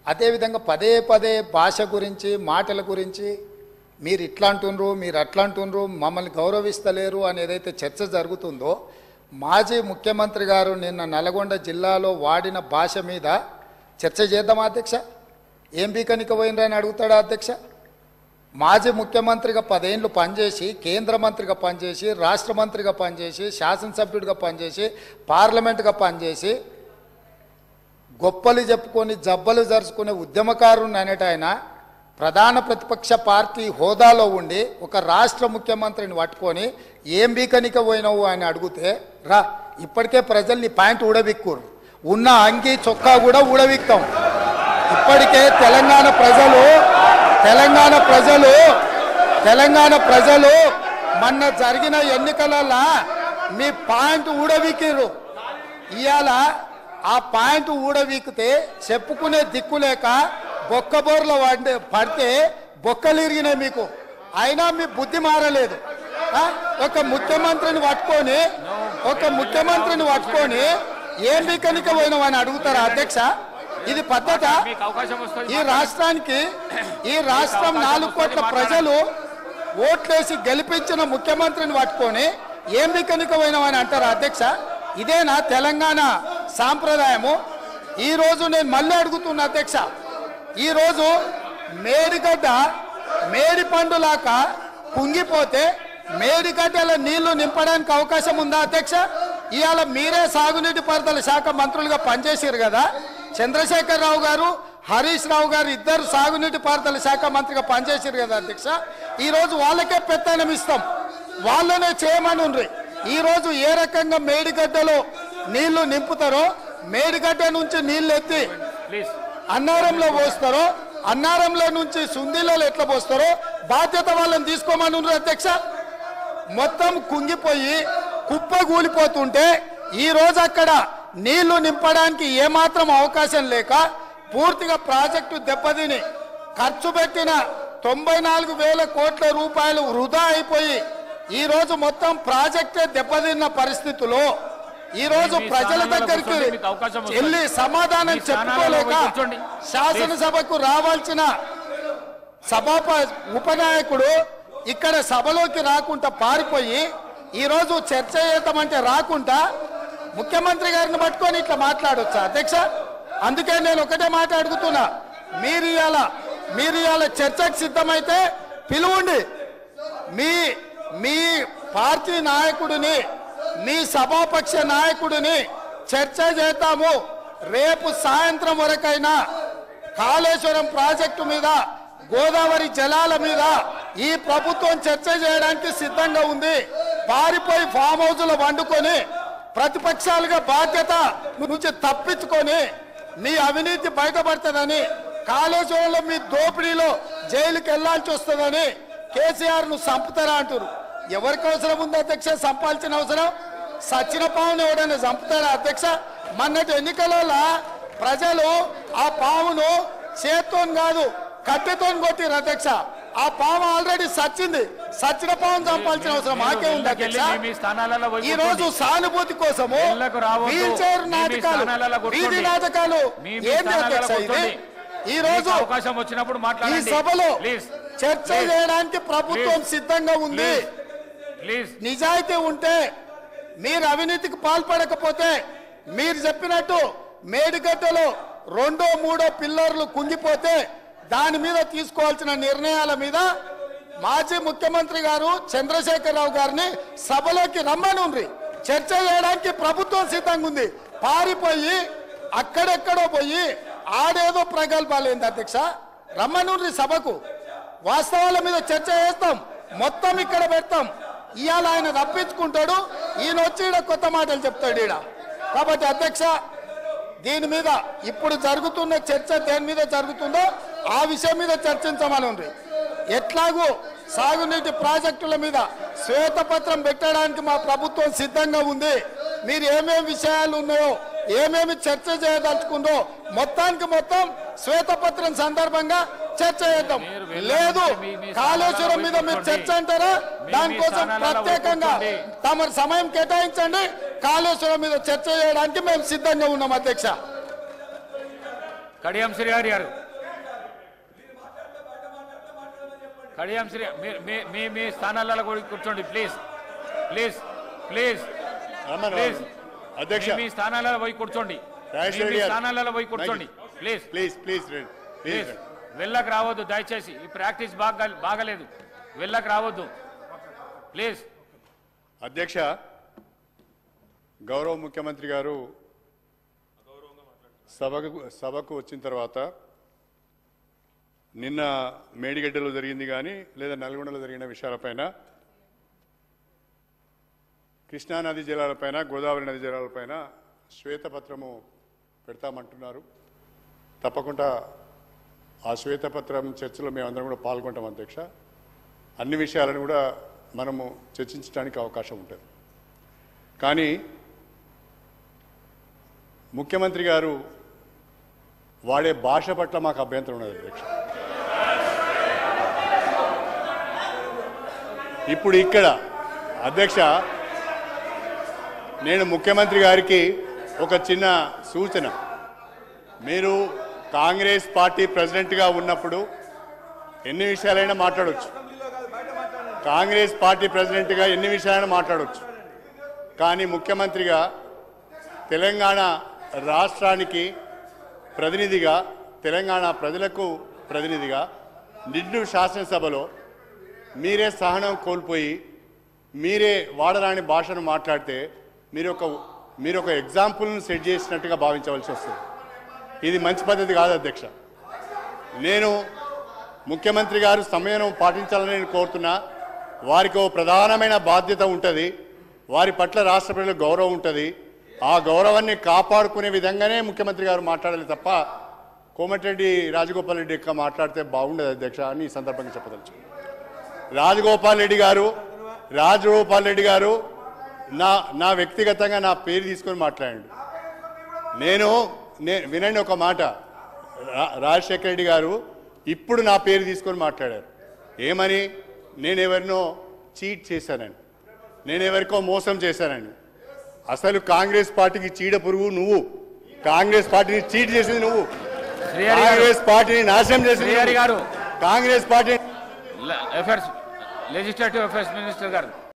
అదేవిధంగా పదే పదే భాష గురించి మాటల గురించి మీరు ఇట్లా అంటుండ్రు మీరు అట్లా అంటుండ్రు మమ్మల్ని గౌరవిస్తలేరు అని ఏదైతే చర్చ జరుగుతుందో మాజీ ముఖ్యమంత్రి గారు నిన్న నల్గొండ జిల్లాలో వాడిన భాష మీద చర్చ చేద్దామా అధ్యక్ష? ఏం బీకనిక పోయినరని అడుగుతాడా అధ్యక్ష? మాజీ ముఖ్యమంత్రిగా 10 ఏళ్ళు పనిచేసి కేంద్ర మంత్రిగా పనిచేసి రాష్ట్ర మంత్రిగా పనిచేసి శాసనసభ్యుడిగా పనిచేసి పార్లమెంటుగా పనిచేసి గొప్పలు చెప్పుకొని జబ్బలు జరుచుకునే ఉద్యమకారుని అనేట ఆయన ప్రధాన ప్రతిపక్ష పార్టీ హోదాలో ఉండి ఒక రాష్ట్ర ముఖ్యమంత్రిని పట్టుకొని ఏం బీకనిక పోయినావు అని అడిగితే రా ఇప్పటికే ప్రజల్ని ప్యాంట్ ఊడబిక్కురు ఉన్న అంగి చొక్కా కూడా ఊడబిక్తాం. ఇప్పటికే తెలంగాణ ప్రజలు మొన్న జరిగిన ఎన్నికలలో మీ ప్యాంటు ఊడబిక్కిరు. ఇవాళ ఆ ప్యాంటు ఊడబీకితే చెప్పుకునే దిక్కులేక బొక్కబోర్లో పడితే బొక్కలు ఇరిగినాయి మీకు. అయినా మీ బుద్ధి మారలేదు. ఒక ముఖ్యమంత్రిని పట్టుకొని ఏం బీకనిక పోయినావని అడుగుతారా అధ్యక్ష? ఇది పద్ధత? ఈ రాష్ట్రం 4 కోట్ల ప్రజలు ఓట్లేసి గెలిపించిన ముఖ్యమంత్రిని పట్టుకొని ఏం బీకనిక పోయినావని అంటారా అధ్యక్ష? ఇదేనా తెలంగాణ సాంప్రదాయము? ఈరోజు నేను మళ్ళీ అడుగుతున్నా అధ్యక్ష, ఈరోజు మేడిగడ్డ మేడి పండులాక కుంగిపోతే మేడిగడ్డల నీళ్లు నింపడానికి అవకాశం ఉందా అధ్యక్ష? ఇవాళ మీరే సాగునీటి పారుదల శాఖ మంత్రులుగా పనిచేసారు కదా. చంద్రశేఖరరావు గారు హరీష్ రావు గారు ఇద్దరు సాగునీటి పారుదల శాఖ మంత్రిగా పనిచేసారు కదా అధ్యక్ష. ఈరోజు వాళ్ళకే పెత్తనం ఇస్తాం, వాళ్ళనే చేయమని. ఈరోజు ఏ రకంగా మేడిగడ్డలో నీళ్లు నింపుతారో, మేడిగడ్డ నుంచి నీళ్లు ఎత్తి అన్నారంలో పోస్తారో, అన్నారంలో నుంచి సుందీలలో ఎట్లా పోస్తారో బాధ్యత వాళ్ళని తీసుకోమని అధ్యక్ష. మొత్తం కుంగిపోయి కుప్పగూలిపోతుంటే ఈరోజు అక్కడ నీళ్లు నింపడానికి ఏమాత్రం అవకాశం లేక పూర్తిగా ప్రాజెక్టు దెబ్బతిని ఖర్చు పెట్టిన 94,000 కోట్ల రూపాయలు వృధా అయిపోయి ఈరోజు మొత్తం ప్రాజెక్టే దెబ్బతిన్న పరిస్థితుల్లో ఈరోజు ప్రజల దగ్గరికి వెళ్ళి సమాధానం చెప్పుకోలేక శాసనసభకు రావాల్సిన ఉపనాయకుడు ఇక్కడ సభలోకి రాకుండా పారిపోయి ఈరోజు చర్చ చేద్దామంటే రాకుండా ముఖ్యమంత్రి గారిని పట్టుకొని ఇట్లా మాట్లాడొచ్చా అధ్యక్ష? అందుకే నేను ఒకటే మాట అడుగుతున్నా, మీరు ఇవాళ చర్చకు సిద్ధమైతే పిలువండి. మీ పార్టీ నాయకుడిని, మీ సభాపక్ష నాయకుడిని చర్చ చేద్దాము. రేపు సాయంత్రం వరకైనా కాళేశ్వరం ప్రాజెక్టు మీద, గోదావరి జలాల మీద ఈ ప్రభుత్వం చర్చ చేయడానికి సిద్ధంగా ఉంది. పారిపోయి ఫామ్ హౌస్లో వండుకొని ప్రతిపక్షాలుగా బాధ్యత నుంచి తప్పించుకొని మీ అవినీతి బయటపడుతుందని, కాళేశ్వరంలో మీ దోపిడీలో జైలుకి వెళ్లాల్సి వస్తుందని కేసీఆర్ ను చంపుతారా అంటారు. ఎవరికి అవసరం ఉంది అధ్యక్ష చంపాల్సిన అవసరం? సచిన పావును ఎవడైనా చంపుతారా అధ్యక్ష? మొన్నటి ఎన్నికలలో ప్రజలు ఆ పావును చేత్తో కాదు కట్టెతో కొట్టిరు అధ్యక్ష. ఆ పాము ఆల్రెడీ సచ్చింది. సచిన పావును చంపాల్సిన అవసరం మాకే ఉంది అధ్యక్ష. ఈ రోజు సానుభూతి కోసము వీల్ చైర్ నాటకాలు, వీధి నాటకాలు ఏంటి అధ్యక్ష? ఇది ఈ రోజు ఈ సభలో చర్చ చేయడానికి ప్రభుత్వం సిద్ధంగా ఉంది. నిజాయితీ ఉంటే, మీరు అవినీతికి పాల్పడకపోతే, మీరు చెప్పినట్టు మేడిగడ్డలో 2, 3 పిల్లర్లు కుంగిపోతే దాని మీద తీసుకోవాల్సిన నిర్ణయాల మీద మాజీ ముఖ్యమంత్రి గారు చంద్రశేఖరరావు గారిని సభలోకి రమ్మనుండ్రి. చర్చ చేయడానికి ప్రభుత్వం సిద్ధంగా ఉంది. పారిపోయి అక్కడెక్కడో పోయి ఆడేదో ప్రగల్భాలు ఏంది అధ్యక్ష? రమ్మనుండ్రి సభకు. వాస్తవాల మీద చర్చ చేస్తాం, మొత్తం ఇక్కడ పెడతాం. ఇవాళ ఆయన తప్పించుకుంటాడు, ఈయన వచ్చి ఈడ కొత్త మాటలు చెప్తాడు ఈడ. కాబట్టి అధ్యక్ష, దీని మీద ఇప్పుడు జరుగుతున్న చర్చ దేని మీద జరుగుతుందో ఆ విషయం మీద చర్చించమని ఉంది. ఎట్లాగూ సాగునీటి ప్రాజెక్టుల మీద శ్వేతపత్రం పెట్టడానికి మా ప్రభుత్వం సిద్ధంగా ఉంది. మీరు ఏమేమి విషయాలు ఉన్నాయో, ఏమేమి చర్చ చేయదలుచుకుందో మొత్తానికి మొత్తం శ్వేతపత్రం సందర్భంగా చర్చ చేద్దాం. లేదు కాళేశ్వరం మీద మీరు చర్చ అంటారా? దానికోసం ప్రత్యేకంగా తమ సమయం కేటాయించండి. కాళేశ్వరం మీద చర్చ చేయడానికి మేము సిద్ధంగా ఉన్నాం అధ్యక్ష. కడియం శ్రీహరి గారు, కడియం శ్రీ మీ స్థానాలలో కూర్చోండి ప్లీజ్ ప్లీజ్ ప్లీజ్ ప్లీజ్. అధ్యక్ష మీ స్థానాలలో పోయి కూర్చోండి, మీ స్థానాలలో పోయి కూర్చోండి ప్లీజ్ ప్లీజ్ ప్లీజ్ ప్లీజ్. వెళ్ళకు రావద్దు దయచేసి, ఈ ప్రాక్టీస్ బాగలేదు, వెళ్ళకు రావద్దు ప్లీజ్. అధ్యక్ష, గౌరవ ముఖ్యమంత్రి గారు సభకు వచ్చిన తర్వాత నిన్న మేడిగడ్డలో జరిగింది కానీ లేదా నల్గొండలో జరిగిన విషయాలపైన, కృష్ణానది జలాలపైన, గోదావరి నది జలాలపైన శ్వేతపత్రము పెడతామంటున్నారు. తప్పకుండా ఆ శ్వేతపత్రం చర్చలో మేమందరం కూడా పాల్గొంటాం అధ్యక్ష. అన్ని విషయాలను కూడా మనము చర్చించడానికి అవకాశం ఉంటుంది. కానీ ముఖ్యమంత్రి గారు వాడే భాష పట్ల మాకు అభ్యంతరం ఉన్నది అధ్యక్ష. ఇప్పుడు ఇక్కడ అధ్యక్ష, నేను ముఖ్యమంత్రి గారికి ఒక చిన్న సూచన. మీరు కాంగ్రెస్ పార్టీ ప్రెసిడెంట్గా ఉన్నప్పుడు ఎన్ని విషయాలైనా మాట్లాడవచ్చు, కాంగ్రెస్ పార్టీ ప్రెసిడెంట్గా ఎన్ని విషయాలైనా మాట్లాడవచ్చు. కానీ ముఖ్యమంత్రిగా తెలంగాణ రాష్ట్రానికి ప్రతినిధిగా, తెలంగాణ ప్రజలకు ప్రతినిధిగా నిండు శాసనసభలో మీరే సహనం కోల్పోయి మీరే వాడరాని భాషను మాట్లాడితే మీరు ఒక ఎగ్జాంపుల్ను సెట్ చేసినట్టుగా భావించవలసి వస్తుంది. ఇది మంచి పద్ధతి కాదు అధ్యక్ష. నేను ముఖ్యమంత్రి గారు సమయం పాటించాలని నేను కోరుతున్నా. వారికి ఓ ప్రధానమైన బాధ్యత ఉంటుంది, వారి పట్ల రాష్ట్ర ప్రజలకు గౌరవం ఉంటుంది. ఆ గౌరవాన్ని కాపాడుకునే విధంగానే ముఖ్యమంత్రి గారు మాట్లాడాలి తప్ప కోమటిరెడ్డి రాజగోపాల్ రెడ్డి యొక్క మాట్లాడితే బాగుండదు అధ్యక్ష అని ఈ సందర్భంగా చెప్పదలుచు. రాజగోపాల్ రెడ్డి గారు నా వ్యక్తిగతంగా నా పేరు తీసుకొని మాట్లాడండి. నేను వినండి ఒక మాట, రాజశేఖర రెడ్డి గారు ఇప్పుడు నా పేరు తీసుకొని మాట్లాడారు. ఏమని? నేనెవరినో చీట్ చేశానని, నేనెవరికో మోసం చేశానని. అసలు కాంగ్రెస్ పార్టీకి చీడ పురుగు నువ్వు, కాంగ్రెస్ పార్టీని చీట్ చేసింది నువ్వు, కాంగ్రెస్ పార్టీని నాశనం చేసింది గారు, Congress party legislative affairs minister గారు.